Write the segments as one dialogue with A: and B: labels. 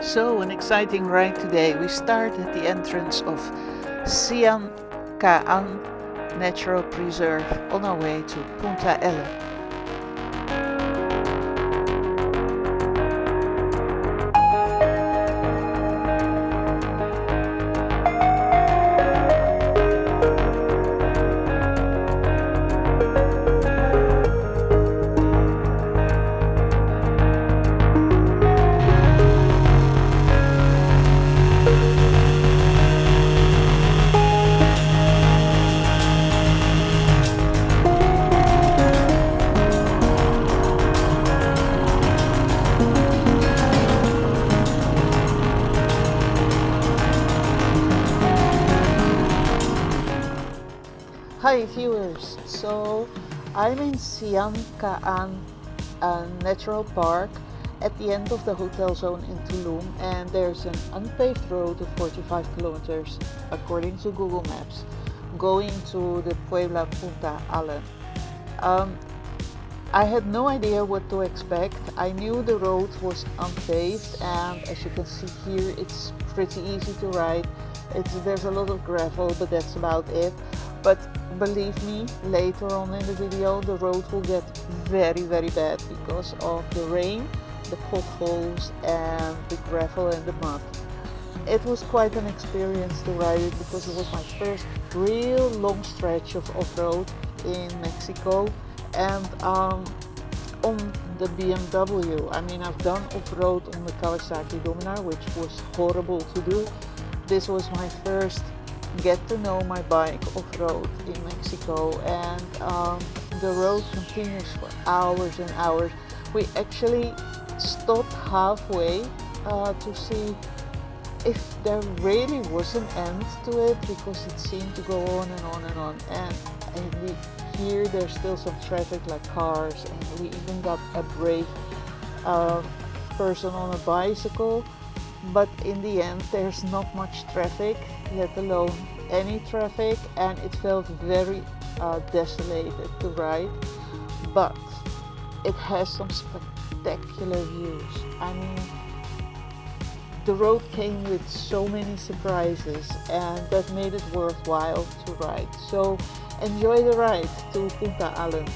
A: So, an exciting ride today. We start at the entrance of Sian Ka'an Natural Preserve on our way to Punta Allen. Hi viewers, so I'm in Sian Ka'an Natural Park at the end of the hotel zone in Tulum, and there's an unpaved road of 45 kilometers according to Google Maps going to the Puebla Punta Allen. I had no idea what to expect. I knew the road was unpaved, and as you can see here it's pretty easy to ride. There's a lot of gravel, but that's about it. But believe me, later on in the video the road will get very bad because of the rain, the potholes and the gravel and the mud. It was quite an experience to ride it because it was my first real long stretch of off-road in Mexico, and on the BMW. I mean, I've done off-road on the Kawasaki Dominar, which was horrible to do. This was my first get to know my bike off-road in Mexico, and the road continues for hours and hours. We actually stopped halfway to see if there really was an end to it, because it seemed to go on and on and on. And here there's still some traffic like cars, and we even got a brave person on a bicycle. But in the end there's not much traffic, let alone any traffic, and it felt very desolated to ride, but it has some spectacular views. I mean, the road came with so many surprises, and that made it worthwhile to ride. So enjoy the ride to Punta Allen.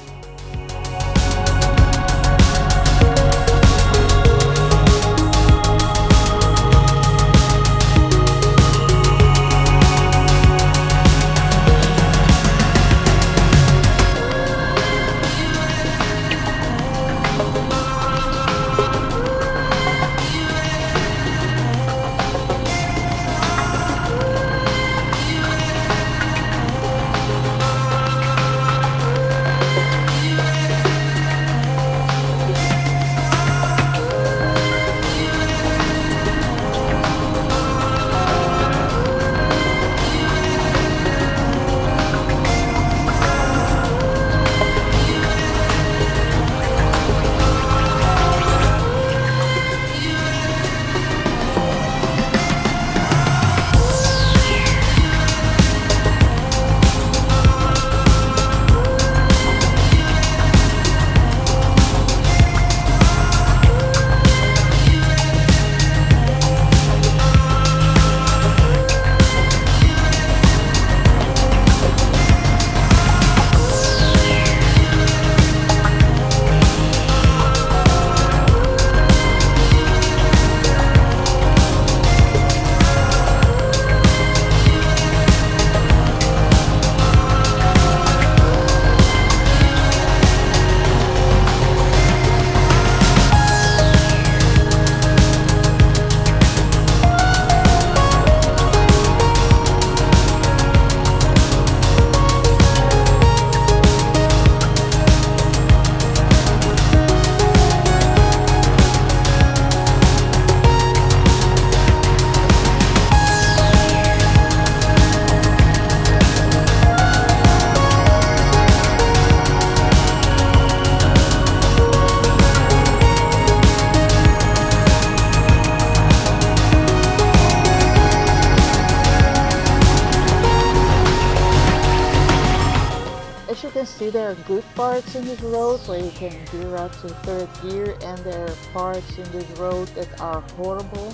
A: As you can see, there are good parts in this road where you can gear up to third gear, and there are parts in this road that are horrible.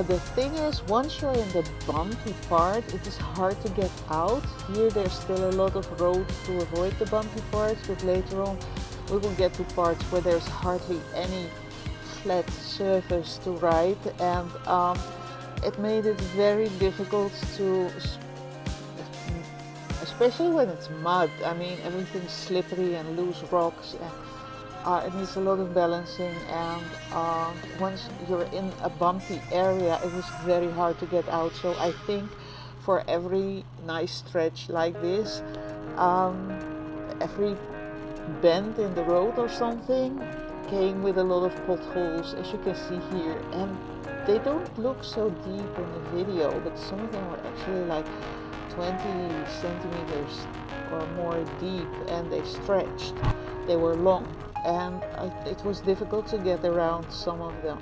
A: The thing is, once you're in the bumpy part, it is hard to get out. Here there's still a lot of road to avoid the bumpy parts, but later on we will get to parts where there's hardly any flat surface to ride, and it made it very difficult to, especially when it's mud. I mean, everything's slippery and loose rocks, and it needs a lot of balancing, and once you're in a bumpy area, it was very hard to get out. So I think for every nice stretch like this, every bend in the road or something came with a lot of potholes, as you can see here, and they don't look so deep in the video, but some of them were actually like 20 centimeters or more deep, and they stretched. They were long, and it was difficult to get around some of them.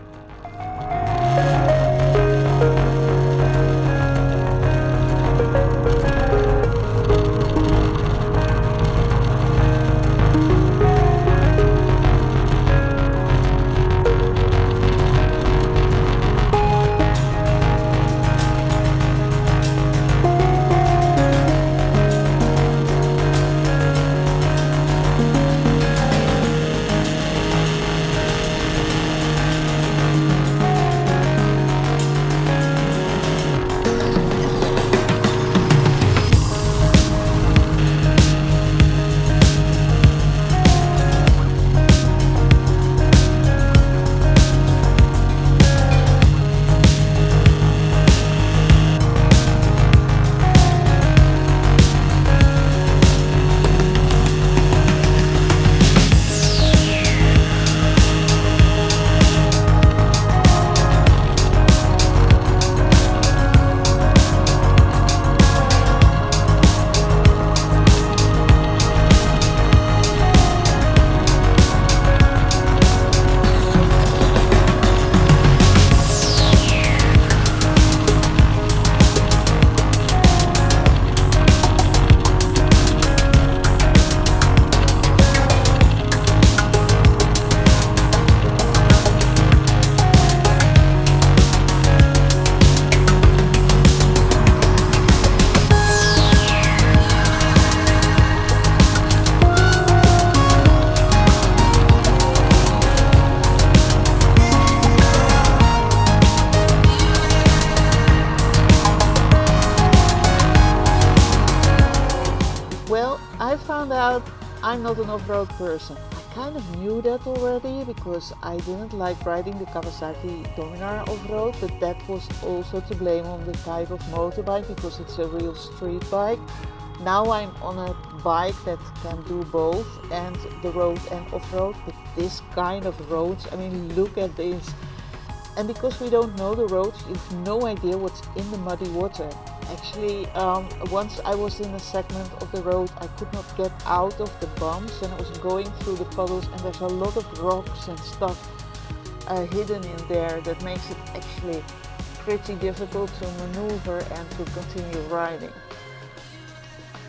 A: I'm not an off-road person. I kind of knew that already because I didn't like riding the Kawasaki Dominar off-road, but that was also to blame on the type of motorbike because it's a real street bike. Now I'm on a bike that can do both, and the road and off-road, but this kind of roads, I mean, look at this. And because we don't know the roads, you have no idea what's in the muddy water. Actually, once I was in a segment of the road, I could not get out of the bumps, and I was going through the puddles, and there's a lot of rocks and stuff hidden in there that makes it actually pretty difficult to maneuver and to continue riding.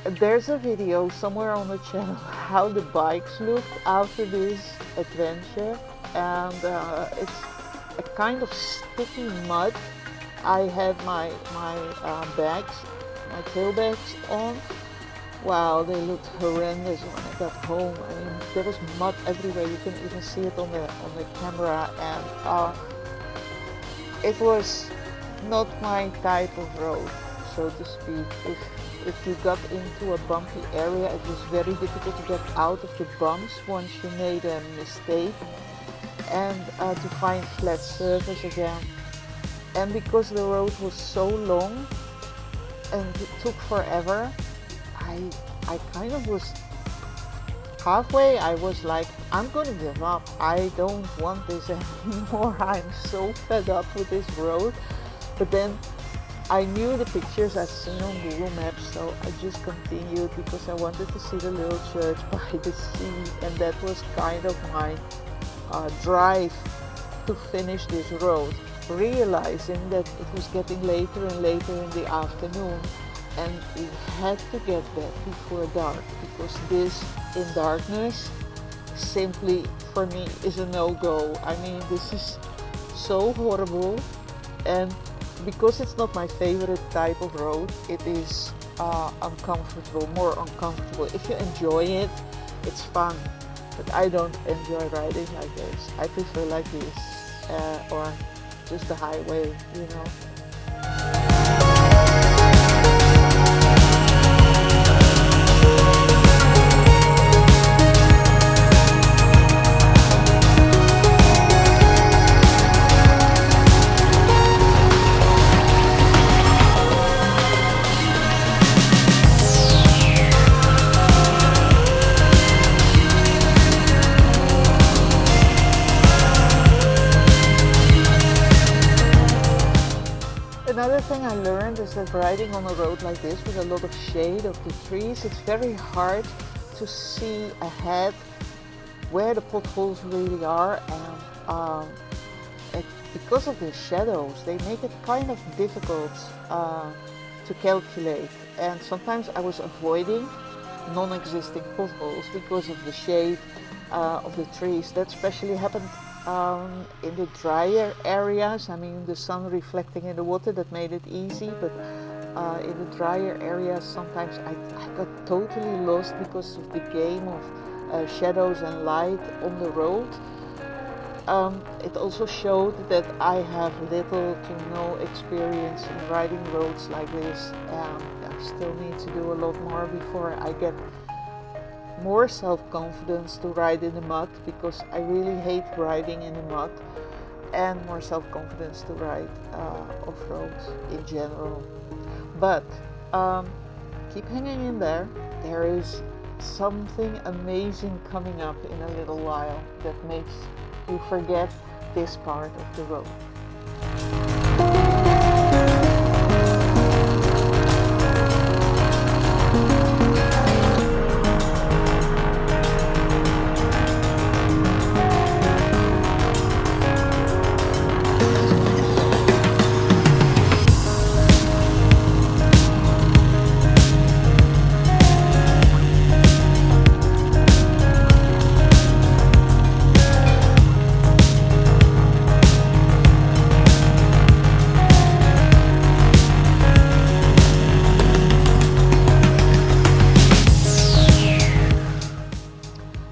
A: There's a video somewhere on the channel how the bikes looked after this adventure, and it's a kind of sticky mud. I had my bags, my tail bags on. Wow, they looked horrendous when I got home. I mean, there was mud everywhere. You can even see it on the camera, and it was not my type of road, so to speak. If you got into a bumpy area, it was very difficult to get out of the bumps once you made a mistake, and to find flat surface again. And because the road was so long and it took forever, I kind of was halfway. I was like, I'm gonna give up. I don't want this anymore. I'm so fed up with this road. But then I knew the pictures I'd seen on Google Maps, so I just continued because I wanted to see the little church by the sea, and that was kind of my drive to finish this road, realizing that it was getting later and later in the afternoon, and we had to get back before dark, because this in darkness simply for me is a no-go. I mean, this is so horrible. And because it's not my favorite type of road, it is uncomfortable, more uncomfortable. If you enjoy it, it's fun, but I don't enjoy riding like this. I prefer like this, or just the highway, you know. Another thing I learned is that riding on a road like this with a lot of shade of the trees, it's very hard to see ahead where the potholes really are, and because of the shadows, they make it kind of difficult to calculate. And sometimes I was avoiding non-existing potholes because of the shade of the trees. That especially happened in the drier areas. I mean, the sun reflecting in the water, that made it easy, but in the drier areas sometimes I got totally lost because of the game of shadows and light on the road. It also showed that I have little to no experience in riding roads like this, and I still need to do a lot more before I get more self-confidence to ride in the mud, because I really hate riding in the mud, and more self-confidence to ride off-road in general. But keep hanging in there. There is something amazing coming up in a little while that makes you forget this part of the road.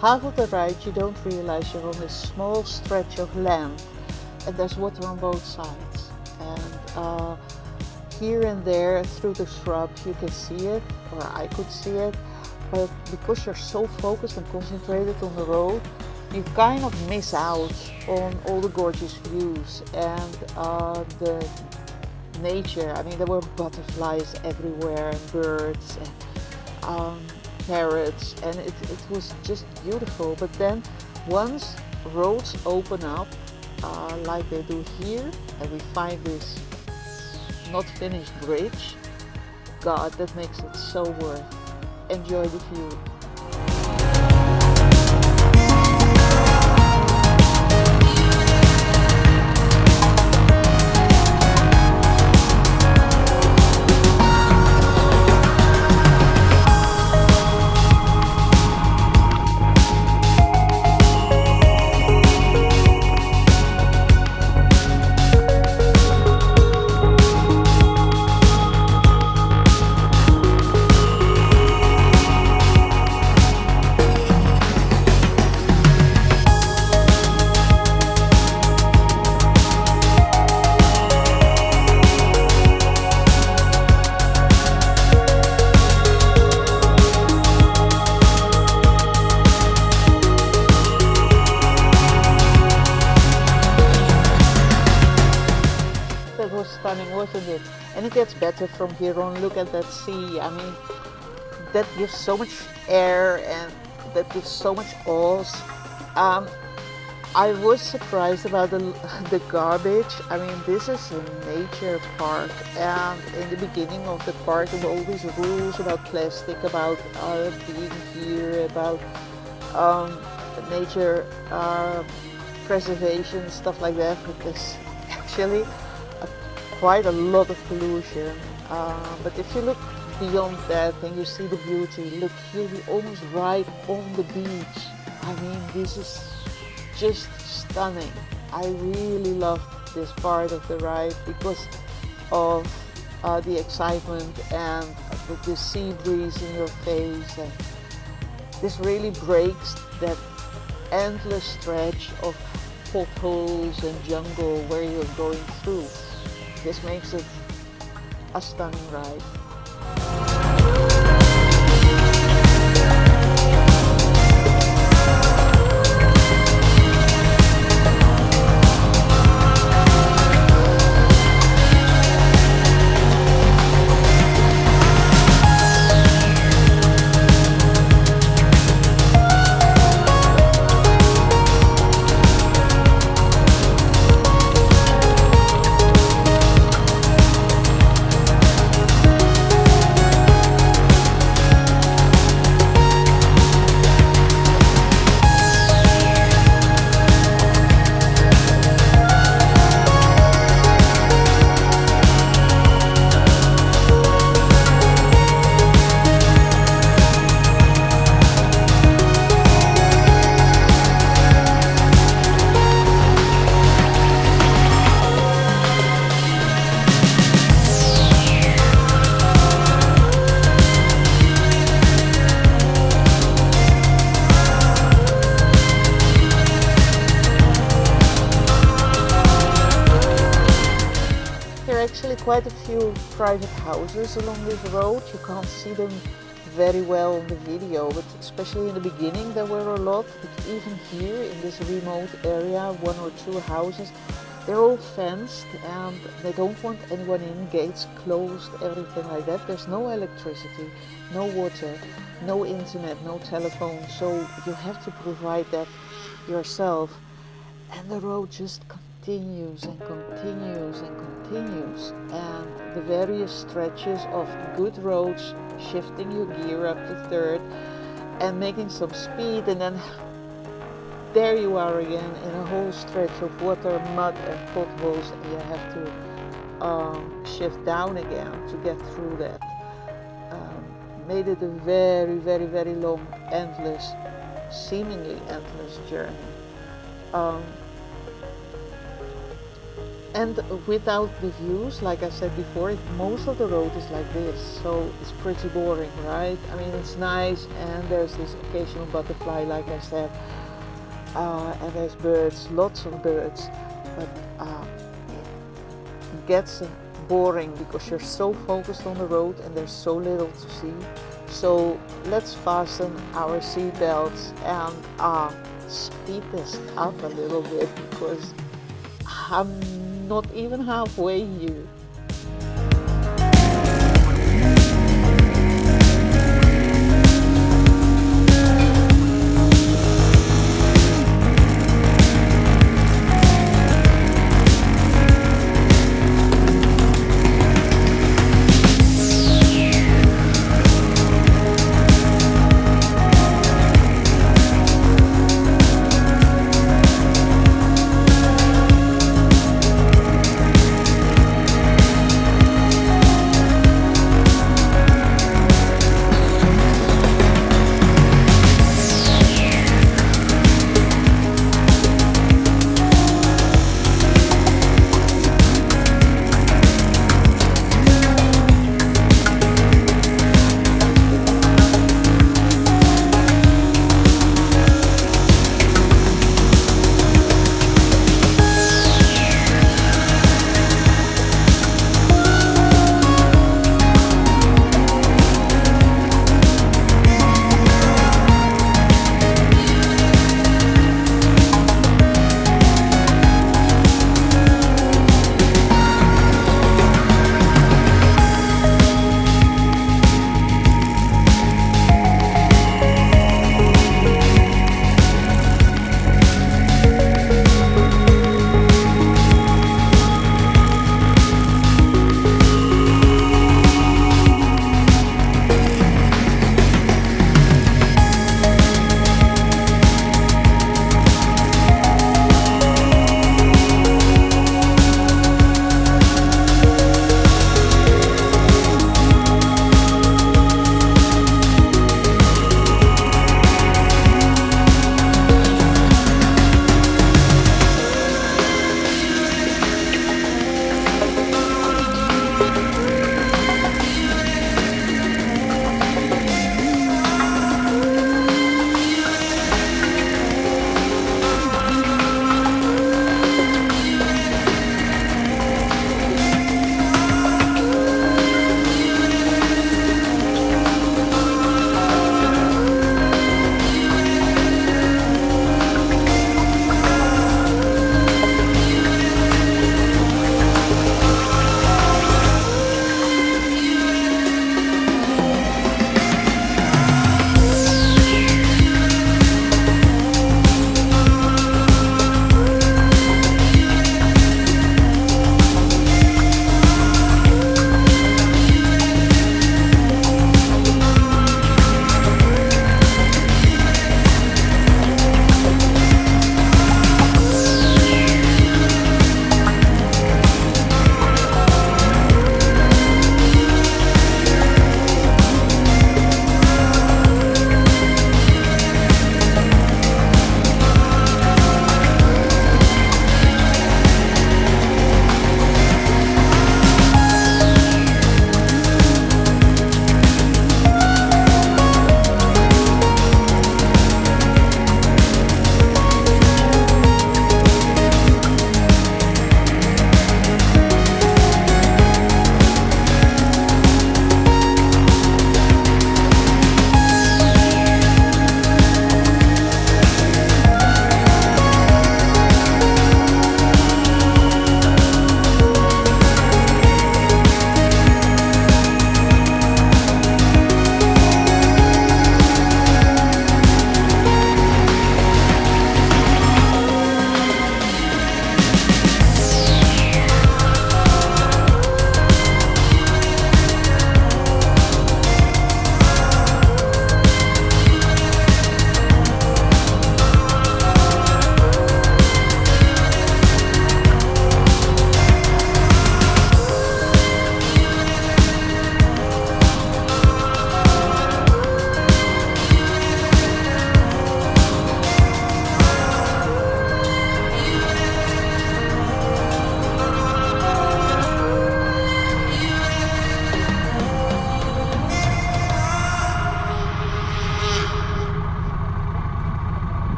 A: Half of the ride you don't realize you're on this small stretch of land, and there's water on both sides, and here and there through the shrubs you can see it, or I could see it, but because you're so focused and concentrated on the road, you kind of miss out on all the gorgeous views and the nature. I mean, there were butterflies everywhere and birds and parrots, and it was just beautiful. But then once roads open up like they do here, and we find this not finished bridge, God, that makes it so worth. Enjoy the view. Stunning, wasn't it? And it gets better from here on. Look at that sea. I mean, that gives so much air and that gives so much awe. I was surprised about the garbage. I mean, this is a nature park, and in the beginning of the park there were all these rules about plastic, about being here, about nature preservation, stuff like that. But there's actually quite a lot of pollution, but if you look beyond that and you see the beauty, look here, we're almost right on the beach. I mean, this is just stunning. I really love this part of the ride because of the excitement and the sea breeze in your face, and this really breaks that endless stretch of potholes and jungle where you're going through. This makes it a stunning ride. Quite a few private houses along this road. You can't see them very well in the video, but especially in the beginning there were a lot. But even here in this remote area, 1 or 2 houses, they're all fenced and they don't want anyone in, gates closed, everything like that. There's no electricity, no water, no internet, no telephone, so you have to provide that yourself. And the road just continues and continues and continues, and the various stretches of good roads, shifting your gear up to third and making some speed, and then there you are again in a whole stretch of water, mud and potholes, and you have to shift down again to get through that. Made it a very, very, very long, endless, seemingly endless journey. And without the views, like I said before, most of the road is like this, so it's pretty boring, right? I mean, it's nice, and there's this occasional butterfly, like I said, and there's birds, lots of birds, but it gets boring because you're so focused on the road and there's so little to see. So let's fasten our seat belts and speed this up a little bit because I'm not even halfway here.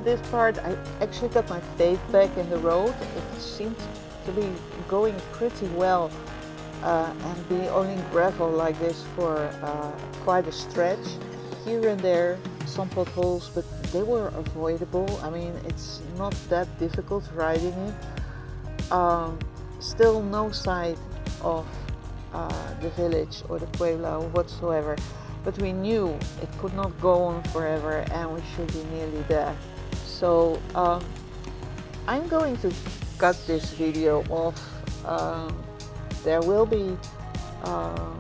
A: This part I actually got my faith back in the road. It seemed to be going pretty well and being only gravel like this for quite a stretch. Here and there some potholes, but they were avoidable. I mean, it's not that difficult riding it. Still no sight of the village or the Puebla whatsoever, but we knew it could not go on forever and we should be nearly there. So I'm going to cut this video off. There will be wrong.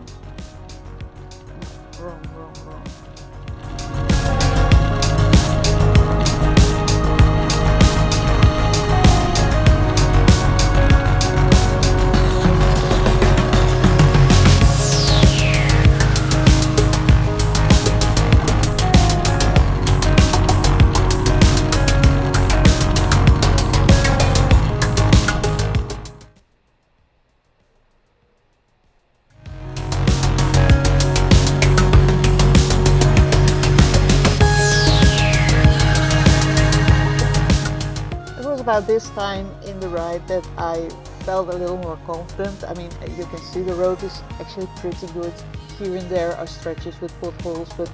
A: About this time in the ride that I felt a little more confident. I mean, you can see the road is actually pretty good. Here and there are stretches with potholes, but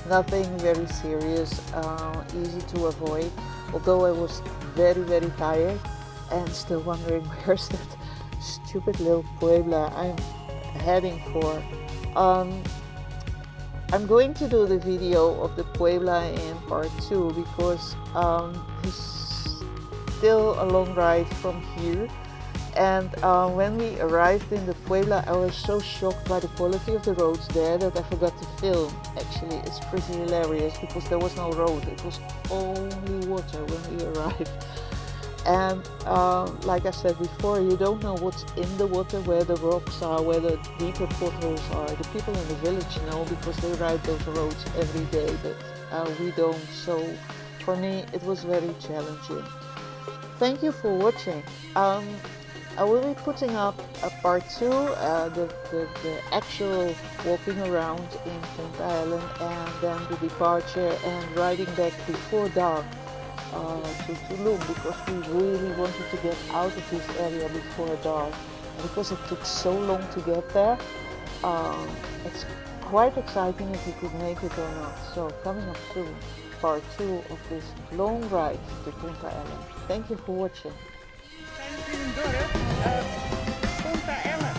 A: nothing very serious, easy to avoid. Although I was very tired and still wondering where's that stupid little Puebla I'm heading for. I'm going to do the video of the Puebla in part 2 because this still a long ride from here, and when we arrived in the Puebla I was so shocked by the quality of the roads there that I forgot to film. Actually, it's pretty hilarious because there was no road, it was only water when we arrived. And like I said before, you don't know what's in the water, where the rocks are, where the deeper potholes are. The people in the village know because they ride those roads every day, but we don't. So for me it was very challenging. Thank you for watching. I will be putting up a part 2, the actual walking around in Punta Allen, and then the departure and riding back before dark to Tulum, because we really wanted to get out of this area before dark. And because it took so long to get there, it's quite exciting if we could make it or not. So coming up soon, part 2 of this long ride to Punta Allen. Thank you for watching.
B: Punta Allen.